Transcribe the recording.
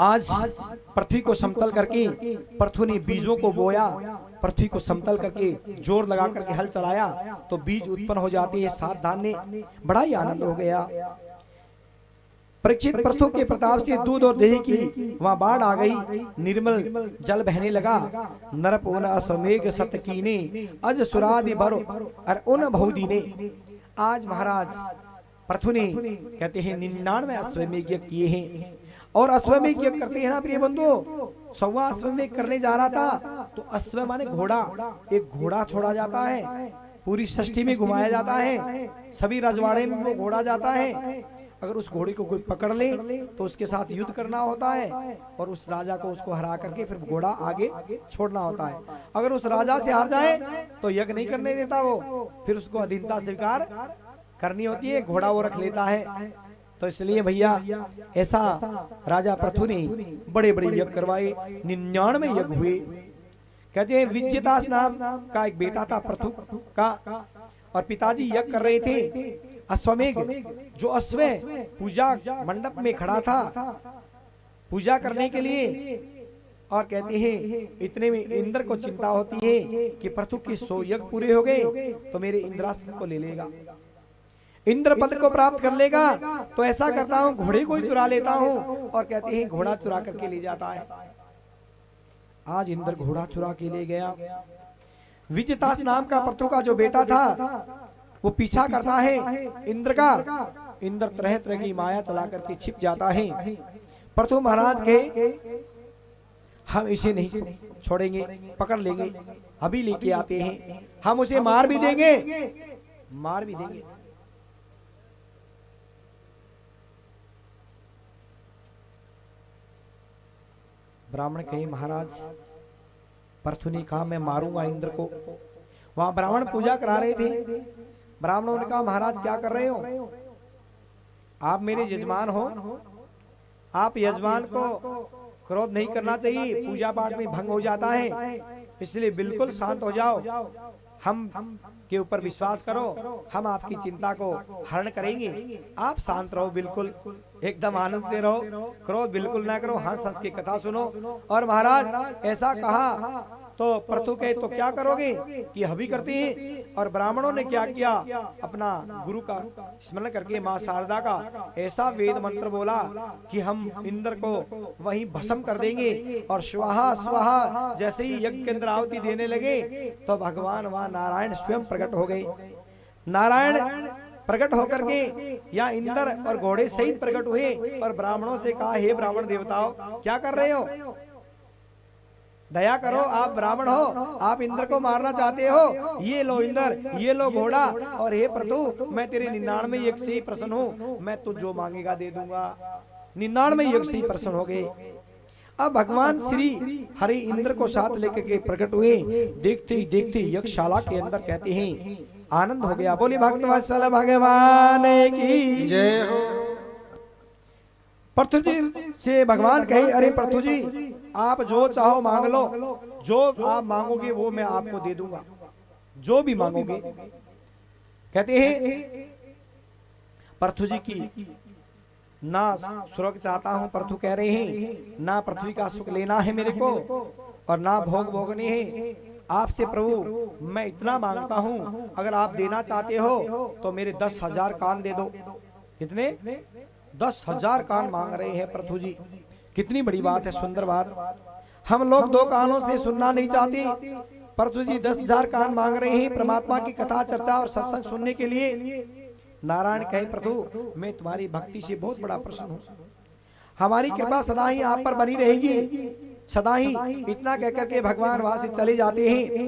आज पृथ्वी को समतल करके पृथु ने बीजों को बोया, पृथ्वी को समतल करके जोर लगा करके हल चलाया तो बीज उत्पन्न हो जाते हैं। 7 धान्य, बड़ा ही आनंद हो गया। परीक्षित पृथु के प्रताप से दूध और दही की वहां बाढ़ आ गई, निर्मल जल बहने लगा। नरप उन अश्वमेघ सत कीने अज सुरादि बर और उन बहुदीने। आज महाराज पृथु ने कहते हैं 99 अश्वमेघ यज्ञ किए हैं। और अश्वमेघ यज्ञ करते हैं ना प्रिय बंधु, 100वां अश्वमेघ करने जा रहा था तो अश्व माने घोड़ा, एक घोड़ा छोड़ा जाता है, पूरी षष्ठी में घुमाया जाता है, सभी रजवाड़े में वो घोड़ा जाता है। अगर उस घोड़े को कोई पकड़ ले तो उसके साथ युद्ध करना होता है और उस राजा को उसको हरा करके फिर घोड़ा आगे छोड़ना होता है। अगर उस राजा से हार जाए तो यज्ञ नहीं करने देता वो, फिर उसको अधीनता स्वीकार करनी होती है, घोड़ा वो रख लेता है। तो इसलिए भैया ऐसा राजा पृथु ने बड़े बड़े यज्ञ करवाए, 99 यज्ञ हुए। कहते हैं विज्यतास नाम का एक बेटा था पृथु का, और पिताजी यज्ञ कर रहे थे अश्वमेघ। जो अश्व पूजा मंडप में खड़ा था पूजा करने के लिए, और कहते हैं इतने में इंद्र को चिंता होती है कि पृथु के 100 यज्ञ पूरे हो गए तो मेरे इंद्रास्त्र को ले लेगा, इंद्र पद को प्राप्त कर लेगा। तो ऐसा करता हूं घोड़े को ही चुरा लेता हूं, और कहते हैं घोड़ा चुरा करके ले जाता है। आज इंद्र घोड़ा चुरा के ले गया। विजितास नाम का पृथु का जो बेटा था वो पीछा करता है इंद्र का। इंद्र तरह तरह की माया चला करके छिप जाता है। पृथु महाराज के हम इसे नहीं छोड़ेंगे, पकड़ लेंगे, अभी लेके आते हैं, हम उसे मार भी देंगे, मार भी देंगे। ब्राह्मण कहे महाराज पृथु ने कहा मैं मारूंगा इंद्र को। वहां ब्राह्मण पूजा करा रहे थे। ब्राह्मणों ने कहा महाराज क्या कर रहे हो, आप मेरे यजमान हो, आप यजमान को क्रोध नहीं करना चाहिए, पूजा पाठ में भंग हो जाता है, इसलिए बिल्कुल शांत हो जाओ, हम के ऊपर विश्वास करो, हम आपकी चिंता को हरण करेंगे, आप शांत रहो, बिल्कुल एकदम आनंद से रहो, क्रोध बिल्कुल ना करो, हंस हंस की कथा सुनो। और महाराज ऐसा कहा तो पृथु कहे तो क्या करोगे कि हवि करते हैं। और ब्राह्मणों ने क्या किया, अपना गुरु का स्मरण करके मां शारदा का ऐसा वेद मंत्र बोला कि हम इंद्र को वहीं भस्म कर देंगे। और स्वाहा स्वाहा जैसे ही यज्ञ के अंदर आहुति देने लगे तो भगवान वहां नारायण स्वयं प्रकट हो गए। नारायण प्रकट होकर के यहाँ इंद्र और घोड़े सहित प्रकट हुए और ब्राह्मणों से कहा हे ब्राह्मण देवताओं क्या कर रहे हो, दया करो, आप ब्राह्मण हो, आप इंद्र को मारना चाहते हो, ये लो इंद्र, ये लो घोड़ा, और हे पृथु मैं तेरे 99 यज्ञ से ही प्रसन्न हूँ, मैं तू जो मांगेगा दे दूंगा। 99 यज्ञ से ही प्रसन्न हो गए। अब भगवान श्री हरि इंद्र को साथ लेकर के प्रकट हुए। देखते ही देखते यज्ञशाला के अंदर कहते हैं आनंद हो गया। बोली भक्त वत्सल भगवान की जय हो। पृथु जी से भगवान कहे अरे पृथु जी आप जो चाहो मांग लो, जो आप मांगोगे वो मैं आपको दे दूंगा, जो भी मांगोगे। कहते हैं पृथु जी की ना स्वर्ग चाहता हूं, पृथु कह रहे हैं ना पृथ्वी का सुख लेना है मेरे को और ना भोग भोगने हैं, आपसे प्रभु मैं इतना मांगता हूं अगर आप देना चाहते हो तो मेरे 10,000 कान दे दो। कितने? 10,000 कान मांग रहे हैं पृथु जी। कितनी बड़ी बात है, सुंदर बात। हम लोग 2 कानों से सुनना नहीं चाहते, पृथु जी 10,000 कान मांग रहे हैं परमात्मा की कथा चर्चा और सत्संग सुनने के लिए। नारायण कहे प्रभु मैं तुम्हारी भक्ति से बहुत बड़ा प्रसन्न हूँ, हमारी कृपा सदा ही आप पर बनी रहेगी, सदा ही। इतना कहकर के भगवान वहां से चले जाते हैं।